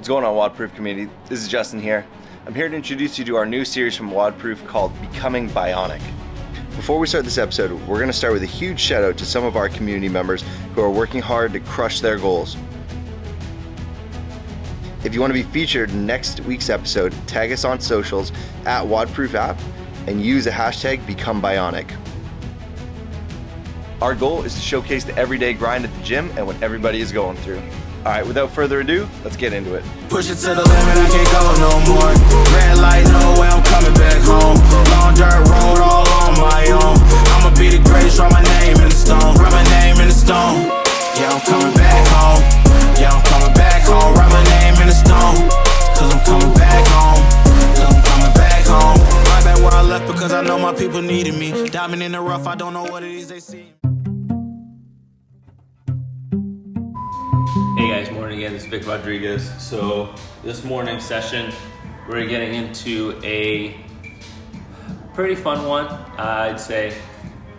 What's going on, WODProof community? This is Justin here. I'm here to introduce you to our new series from WODProof called Becoming Bionic. Before we start this episode, we're going to start with a huge shout out to some of our community members who are working hard to crush their goals. If you want to be featured in next week's episode, tag us on socials at WODProof app and use the hashtag BecomeBionic. Our goal is to showcase the everyday grind at the gym and what everybody is going through. Alright, without further ado, let's get into it. Push it to the limit, I can't go no more. Red light, no way, I'm coming back home. Long dirt road, all on my own. I'ma be the greatest, write my name in the stone. Write my name in the stone. Yeah, I'm coming back home. Yeah, I'm coming back home. Write my name in the stone. Cause I'm coming back home. Cause I'm coming back home. Right back where I left because I know my people needed me. Diamond in the rough, I don't know what it is they see. Hey guys, morning again, this is Vic Rodriguez. So this morning's session, we're getting into a pretty fun one. I'd say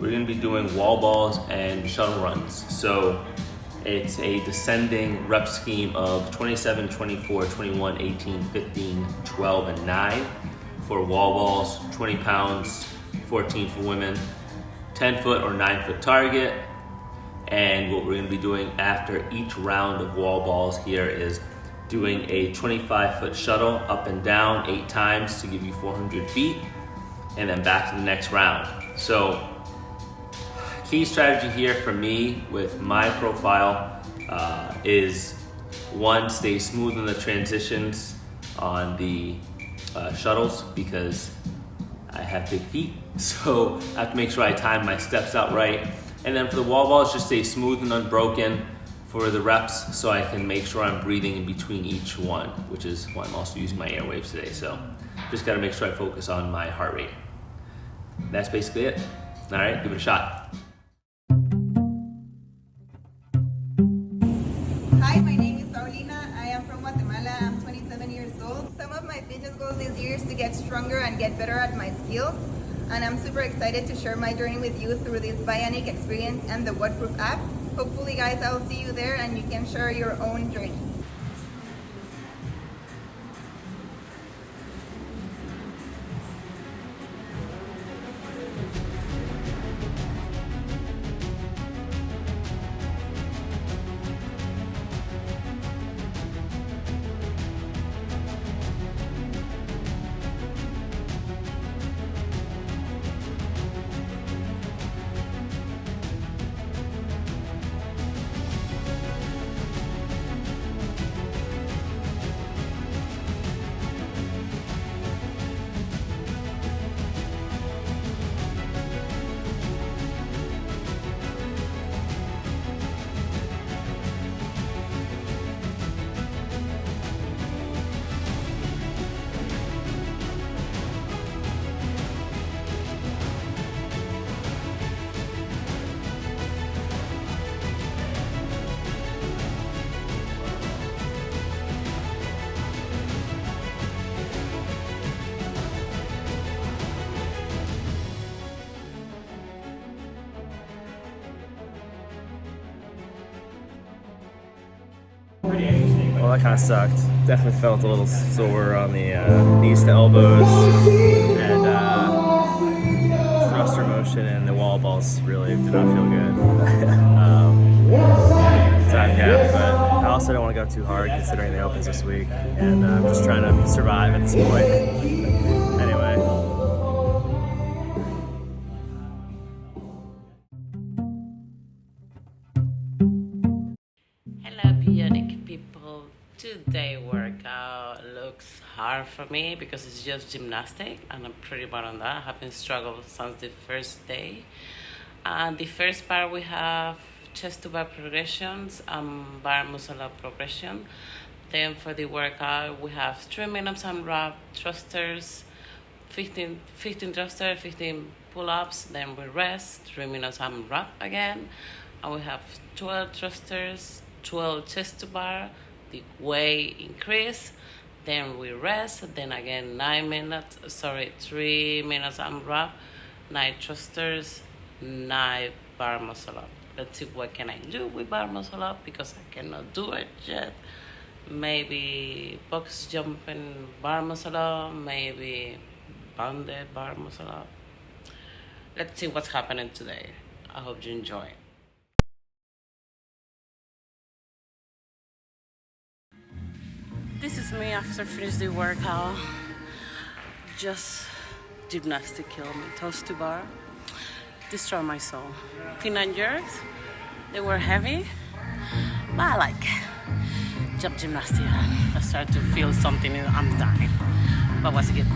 we're gonna be doing wall balls and shuttle runs. So it's a descending rep scheme of 27, 24, 21, 18, 15, 12, and 9 for wall balls, 20 pounds, 14 for women, 10 foot or 9 foot target. And what we're going to be doing after each round of wall balls here is doing a 25-foot shuttle up and down 8 times to give you 400 feet, and then back to the next round. So key strategy here for me with my profile is one, stay smooth in the transitions on the shuttles because I have big feet, so I have to make sure I time my steps out right. And then for the wall balls, just stay smooth and unbroken for the reps so I can make sure I'm breathing in between each one, which is why I'm also using my airwaves today. So just gotta make sure I focus on my heart rate. That's basically it. All right, give it a shot. Hi, my name is Paulina. I am from Guatemala. I'm 27 years old. Some of my fitness goals this year is to get stronger and get better at my skills. And I'm super excited to share my journey with you through this Bionic experience and the WODProof app. Hopefully, guys, I'll see you there and you can share your own journey. Well, that kind of sucked. Definitely felt a little sore on the knees to elbows, and thruster motion and the wall balls really did not feel good. Time cap, but I also don't want to go too hard considering the opens this week, and I'm just trying to survive at this point. Anyway. Hello, Bionic people. Today workout looks hard for me because it's just gymnastic and I'm pretty bad on that. I have been struggling since the first day. The first part we have chest to bar progressions and bar muscle up progression. Then for the workout we have 3 minutes AMRAP thrusters, 15 thrusters, 15 pull-ups. Then we rest, 3 minutes AMRAP again, and we have 12 thrusters, 12 chest to bar, the weight increase, then we rest, then again 3 minutes AMRAP, 9 thrusters, 9 bar muscle up. Let's see what can I do with bar muscle up because I cannot do it yet. maybe box jumping bar muscle, maybe banded bar muscle. Let's see what's happening today. I hope you enjoy. This is me after finish the workout. Just gymnastic kill me. Toast to bar. Destroy my soul. Clean jerks. They were heavy, but I like jump gymnastics. I start to feel something. I'm dying, but was good.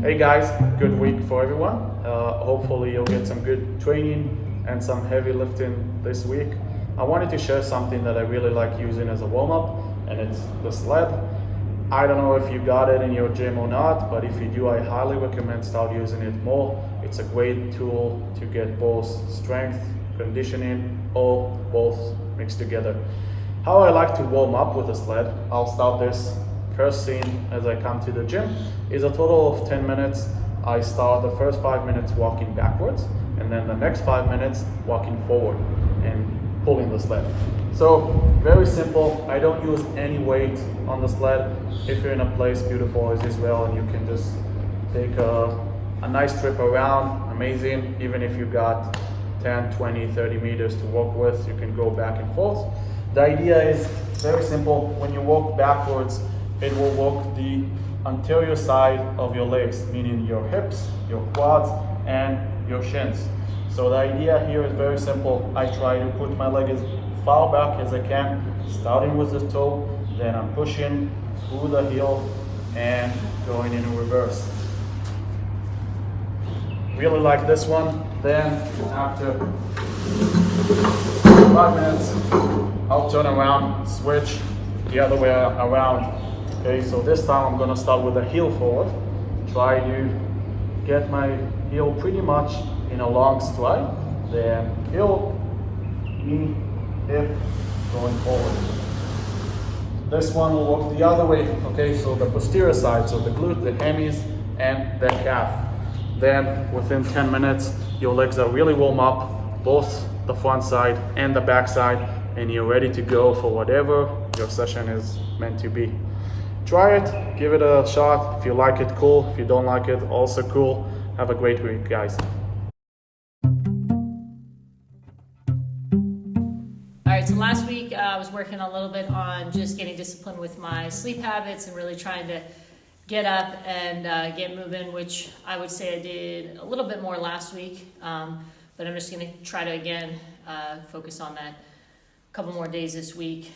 Hey guys, good week for everyone. Hopefully you'll get some good training and some heavy lifting this week. I wanted to share something that I really like using as a warm-up, and it's the Sled. I don't know if you got it in your gym or not, but if you do, I highly recommend start using it more. It's a great tool to get both strength, conditioning, or both mixed together. How I like to warm up with the Sled, I'll start this first scene as I come to the gym, is a total of 10 minutes. I start the first 5 minutes walking backwards, and then the next 5 minutes walking forward and pulling the sled. So very simple. I don't use any weight on the sled. If you're in a place beautiful as Israel and you can just take a nice trip around, amazing. Even if you got 10, 20, 30 meters to walk with, you can go back and forth. The idea is very simple. When you walk backwards, it will walk the anterior side of your legs, meaning your hips, your quads, and your shins. So the idea here is very simple. I try to put my leg as far back as I can, starting with the toe, then I'm pushing through the heel and going in reverse. Really like this one. Then after 5 minutes, I'll turn around, switch the other way around. Okay, so this time I'm gonna start with the heel forward. Try to get my heel pretty much in a long stride. Then heel, knee, hip, going forward. This one will walk the other way. Okay, so the posterior side, so the glute, the hammies, and the calf. Then within 10 minutes, your legs are really warm up, both the front side and the back side, and you're ready to go for whatever your session is meant to be. Try it, give it a shot. If you like it, cool. If you don't like it, also cool. Have a great week, guys. All right, so last week I was working a little bit on just getting disciplined with my sleep habits and really trying to get up and get moving, which I would say I did a little bit more last week, but I'm just gonna try to again focus on that a couple more days this week,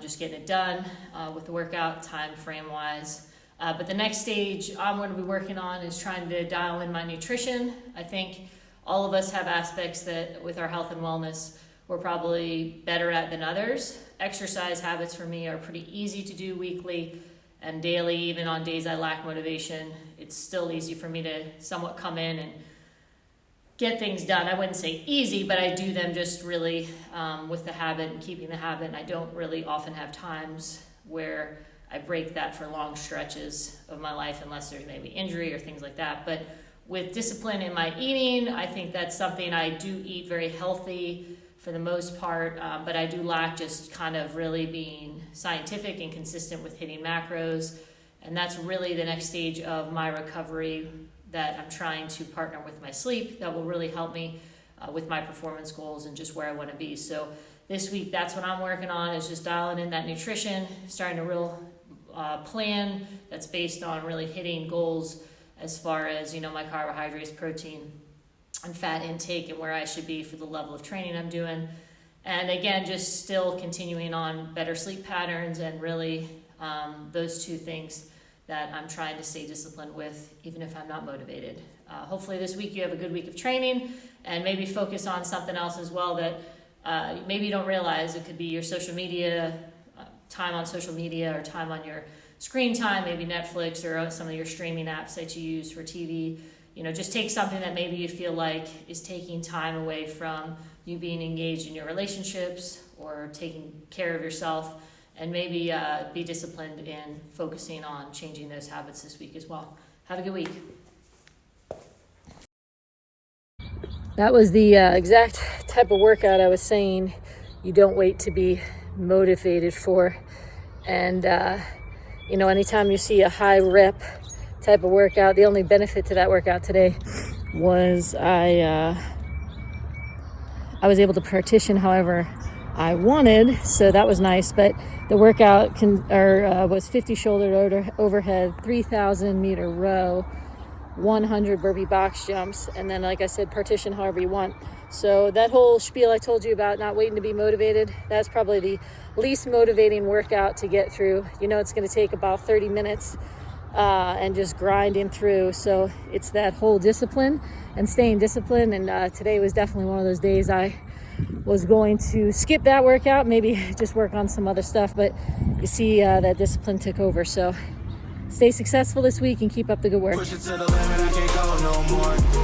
just getting it done with the workout time frame wise. But the next stage I'm going to be working on is trying to dial in my nutrition. I think all of us have aspects that with our health and wellness we're probably better at than others. Exercise habits for me are pretty easy to do weekly and daily. Even on days I lack motivation, it's still easy for me to somewhat come in and get things done. I wouldn't say easy, but I do them just really with the habit and keeping the habit. And I don't really often have times where I break that for long stretches of my life unless there's maybe injury or things like that. But with discipline in my eating, I think that's something. I do eat very healthy for the most part, but I do lack just kind of really being scientific and consistent with hitting macros. And that's really the next stage of my recovery that I'm trying to partner with my sleep that will really help me with my performance goals and just where I want to be. So this week, that's what I'm working on, is just dialing in that nutrition, starting a real plan that's based on really hitting goals as far as, my carbohydrates, protein, and fat intake and where I should be for the level of training I'm doing. And again, just still continuing on better sleep patterns and really those two things that I'm trying to stay disciplined with, even if I'm not motivated. Hopefully this week you have a good week of training and maybe focus on something else as well that maybe you don't realize. It could be your social media, time on social media, or time on your screen time, maybe Netflix or some of your streaming apps that you use for TV. Just take something that maybe you feel like is taking time away from you being engaged in your relationships or taking care of yourself, and maybe be disciplined in focusing on changing those habits this week as well. Have a good week. That was the exact type of workout I was saying, you don't wait to be motivated for. And, you know, anytime you see a high rep type of workout, the only benefit to that workout today was I was able to partition however I wanted, so that was nice. But the workout was 50 shoulder overhead, 3,000 meter row, 100 burpee box jumps, and then, like I said, partition however you want. So that whole spiel I told you about not waiting to be motivated, that's probably the least motivating workout to get through. You know, it's going to take about 30 minutes and just grinding through. So it's that whole discipline and staying disciplined. And today was definitely one of those days I was going to skip that workout, maybe just work on some other stuff. But you see that discipline took over. So stay successful this week and keep up the good work. Push it to the limit, I can't go no more.